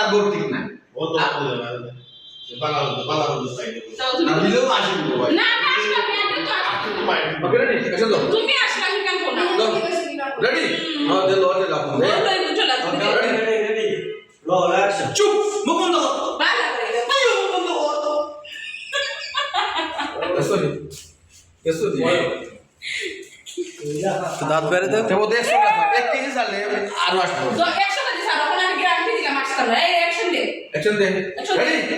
তার গোল ঠিক না ও তো বালা সাইড না দিলেও আসি দিব ভাই না না আসলে আমি আগে তো আসি ওকে রেডি এসে দাও তুমি আসলে আমি কেন ফোন রেডি হ্যাঁ দে লো দে লাভ বল তো একটু চলে আসবে রেডি লো অ্যাকশন চুপ মুখ বন্ধ কর বালা করে মুখ বন্ধ কর সরি এসো দি তো দাঁত বেরে দাও তো ওদের সঙ্গে এক কেজি সালে আর আসবো তো 100 টাকা স্যার এখন আমি গ্যারান্টি দিলাম আসতে না এই অ্যাকশন দে অ্যাকশন দে রেডি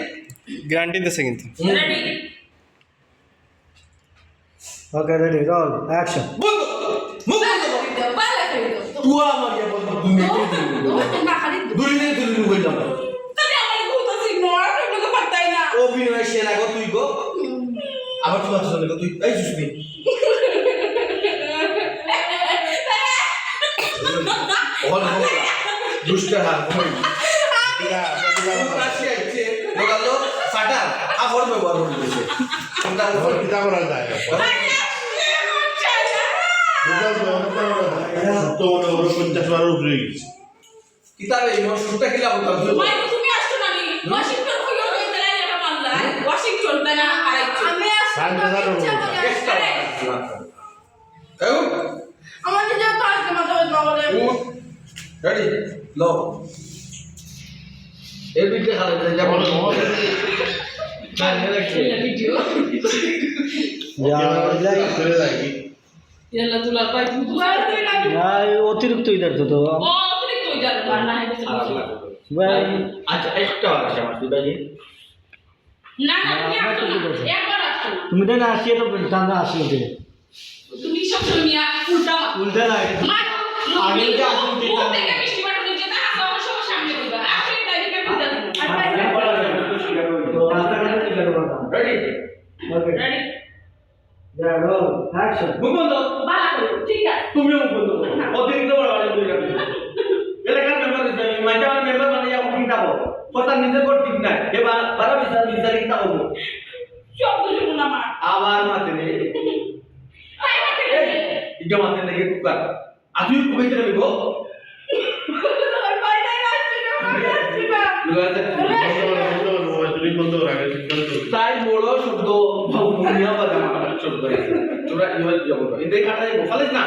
গ্যারান্টি দিছে কিন্তু ready okay ready roll action বন্ধ মুখ বন্ধ কর বালা করে দাও তুই আমার ইয়া বন্ধ দুই না খালি দুই কইলাম তাহলে আমার বহুত আছে ইগনোর আপনি তো পারতাই না অভিনয় সেরা গো তুই গো আবার তুই আসছ না তুই এই সুস্মি ওহন দুষ্টা হাত কই রাশিয়া ইচ্ছে বগালো ফাটার আবার ব্যবহার করতেছে কোনটা কিতা করা যায় তো ওটা 50 বার উপরে গেছে কিতাবে এই সুরটা কিলা বলতাম ভাই তুমি আসছো না নি ওয়াশিংটন হইলো এই তাই এটা মানলা ওয়াশিংটন তাই না আইছো আমি এও আমাদের যে তো আজকে মাথা ব্যথা করে রেডি লো এর ভিতরে খালে যাব না ভিডিও চলে যায় কি ইয়াল্লা তুলা পাই তুলা তুই না অতিরিক্ত ইদার তো ও তুই তুই যা না হবে ভাই আচ্ছা একটা আছে আমার দিদাজি না না তুমি আসছো না একবার আসছো না তুমি দেন আসিয়ে তো জানা আসিয়ে দে তুমি সব শুনিয়া উল্টা উল্টা না মার আগে যে আসুন ও থেকে মিষ্টি বাটা নিচে না আসো আমার সব সামনে দিবা আপনি ডাইরেক্ট বিদা দিন তো রাস্তাঘাটে কি করব রেডি ওকে রেডি যা রোল অ্যাকশন মুখ বন্ধ বালা করে ঠিক আছে তুমিও মুখ বন্ধ করো অতিরিক্ত বড় বাড়ি করে যাবে এলাকার মেম্বার হিসেবে মাঝার মেম্বার মানে যা উঠি যাবো কথা নিজের কোট ঠিক নাই এবার বারা বিচার কি তা হবো সব তো শুনো না মার আবার মাতে রে আই মাতে ইজো মাতে লেগে কুকার আজই কই দিলে গো বাই নাই আসছে না তাই বড় শব্দ ভাবুনিয়া বাদা মাথা শব্দ তোরা ইহল যাব ইন্দে কাটাই বসালিস না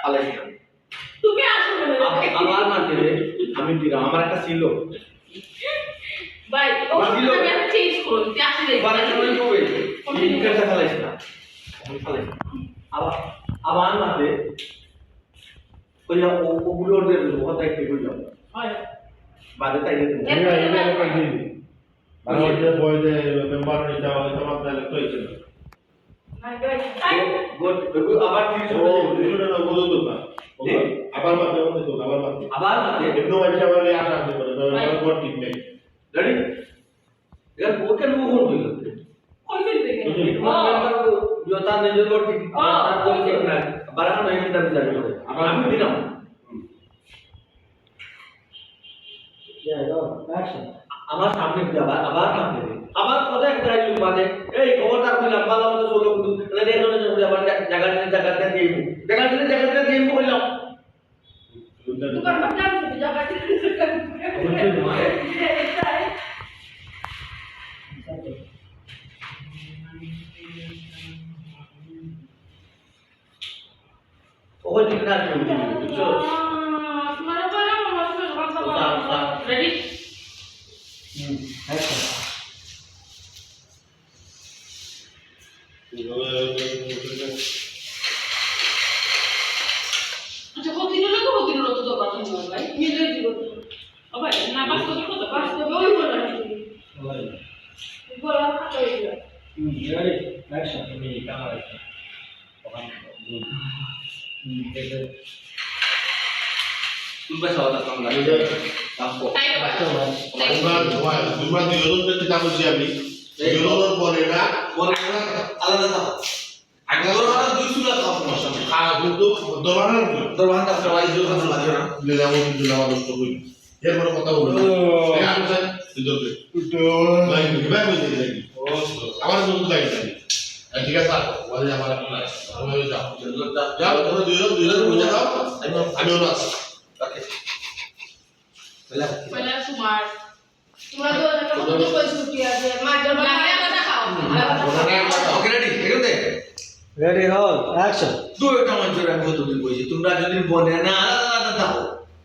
আলাইস না তুমি আসো না আবার মাতে রে আমি দিলাম আমার একটা ছিল ভাই ও বাকিলো। তুমি একটা চেঞ্জ করো তুই আসলে বারে সময় কই এই কাটা খালাইস না আমি খালাইস আবার আবার মাতে কইয়া ও গুলো দে কথা একটু কইয়া হয় বাদে তাই দে মেম্বার যাওয়া তোমার তাহলে তো হয়েছে আই গুড আবার কি আবার মাঝে মধ্যে তো আবার মাঝে আবার মাতে এমন মাঝে আবার আসা আসতে পারে আবার ঠিক নেই রেডি এর ওকে নো হইল কই ফেলবে জোতা নিজের কোট ঠিক তার কোন ঠিক না বারানো এই কিতাব জানি আবার আমি দিলাম যা রোল অ্যাকশন আমার সামনে যাবা আবার সামনে আবার কথা একটা আইলু মানে এই খবরদার কই লম্বা লম্বা চলো কিন্তু তাহলে এজন্য যদি আবার জায়গাতে দিই জায়গাতে দিই কইলাম তোমার বাচ্চা আছে জায়গাতে ওই দিন না চলো মানে বলো আমার রেডি অ্যাকশন আচ্ছা কতদিন হলো তো কথা বল ভাই মিলে দিব ভাই না বাস তো ওই বলা বলা কথা হইল রেডি অ্যাকশন আমি ক্যামেরা তুমি সাদা কামলা তাম্পো তাই না তোমরা দুজন যেতে বলছি আমি দুজনের পরে না বলে না আলাদা দাও আগে ধরো না দুই সুরা দাও তোমার সামনে কিন্তু দোলানোর দরবান দাও সবাই দুজন লাগে না দিলাম তো কই এরপরে কথা বলবো আমি স্যার দুজনে ভাই ভাই বলতে যাই আমার বন্ধু যাই ঠিক আছে বলে আমার আমি যাও যাও তোমরা দুজন বুঝে দাও আমি ওরা আছি ওকে পয়লা তোমার তোমরা তো একটা কত কই ছুটি আছে মার জন্য লাগে কথা খাও ওকে রেডি এগুলো Ready, roll, action. তুই এটা মঞ্জুর আমি কতদিন কইছি তোমরা যদি বনে না আলাদা আলাদা দাও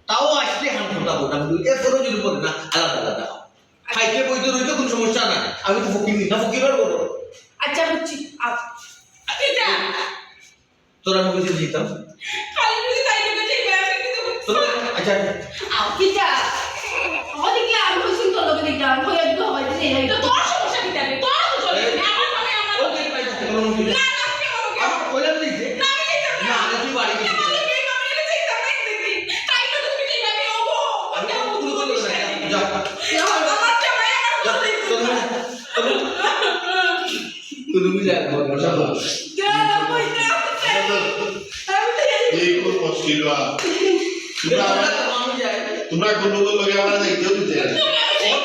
তাও আসলে হাম কথা বলতাম এরপরও যদি বলে না আলাদা আলাদা দাও খাইতে বইতে রইতে কোনো সমস্যা নাই আমি তো ফকির না ফকির আর বলো আচ্ছা বুঝছি কিটা তোরা আমি কিছু দিতাম খালি বুঝি তাই না ঠিক ব্যাপার কিন্তু তোরা আচ্ছা আও কিটা আমাদের কি আর হইছিন তো লোকে দিটা হই একটু হয় যে এই তো তোর সমস্যা কি থাকে তোর তো চলে আমার মানে আমার ওকে পাই থাকতে কোনো মুশকিল না নেই না কি বলো আমি কইলাম দিতে না আমি দেখতাম না আমি তুই বাড়ি গেছিস আমি তো কোনো কথা না যা তুমি যা এই কোন মুশকিল বা আমি যাই তোমরা কোন লোকের লগে আমরা যাইতেও দিতে না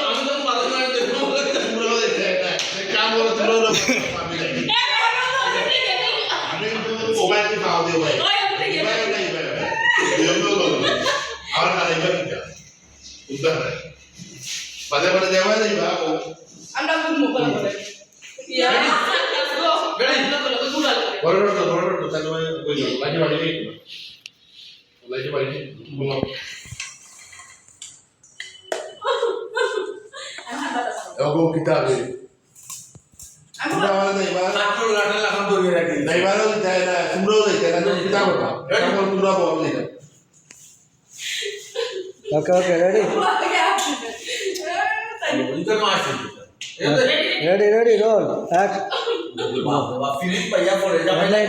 আমি তো মাথা না দেখো তোমরা যাইতে না কাম করে তোমরা আমি যাই আমি তো মোবাইল দিয়ে পাও দিও ভাই মোবাইল নাই ভাই দিও তো আর না এটা কি উদাহরণ বাজে বাজে দেওয়া যাইবা আমরা বুঝমু বলে বলে ইয়া বড় তো তাহলে কই যাও লাইটে বাড়ি নেই লাইটে বাড়ি নেই বলো এগো কিতাবে আমরা আমাদের দেবা কাটর লাটা লাগাম ধরে রাখি দেবারও দেয় না তোমরাও দেয় না তো কিতাব না এখন তোমরা বল দিও Okay, okay, ready? ইনকার মাসি Ready, ready, roll, action. বাবা ফিলিপ পাইয়া পড়ে যাবে Highlight.